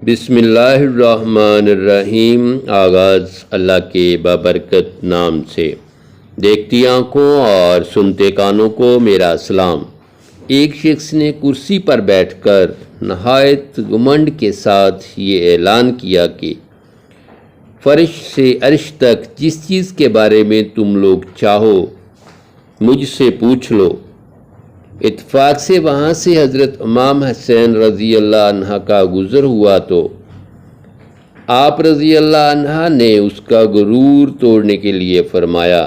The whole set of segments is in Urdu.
بسم اللہ الرحمن الرحیم۔ آغاز اللہ کے بابرکت نام سے۔ دیکھتی آنکھوں اور سنتے کانوں کو میرا سلام۔ ایک شخص نے کرسی پر بیٹھ کر نہایت گھمنڈ کے ساتھ یہ اعلان کیا کہ فرش سے عرش تک جس چیز کے بارے میں تم لوگ چاہو مجھ سے پوچھ لو۔ اتفاق سے وہاں سے حضرت امام حسین رضی اللہ عنہ کا گزر ہوا تو آپ رضی اللہ عنہ نے اس کا غرور توڑنے کے لیے فرمایا،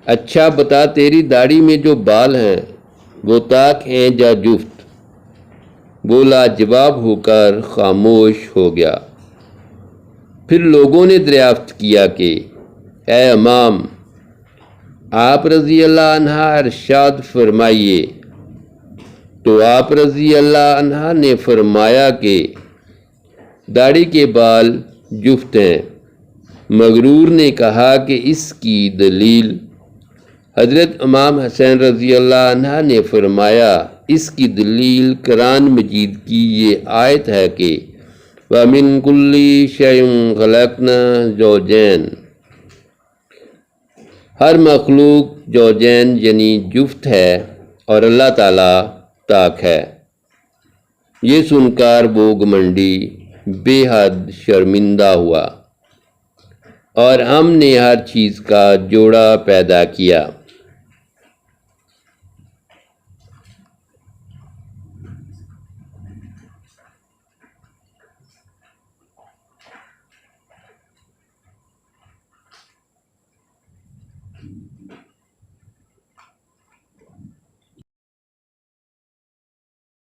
اچھا بتا تیری داڑھی میں جو بال ہیں وہ طاق ہیں یا جفت؟ وہ لاجواب ہو کر خاموش ہو گیا۔ پھر لوگوں نے دریافت کیا کہ اے امام، آپ رضی اللہ عنہ ارشاد فرمائیے۔ تو آپ رضی اللہ عنہ نے فرمایا کہ داڑھی کے بال جفت ہیں۔ مغرور نے کہا کہ اس کی دلیل؟ حضرت امام حسین رضی اللہ عنہ نے فرمایا، اس کی دلیل قرآن مجید کی یہ آیت ہے کہ وَمِن كُلِّ شَيْءٍ خَلَقْنَا زَوْجَيْنِ، ہر مخلوق زوجین یعنی جفت ہے اور اللہ تعالیٰ طاق ہے۔ یہ سن کر وہ گھمنڈی بے حد شرمندہ ہوا اور ہم نے ہر چیز کا جوڑا پیدا کیا۔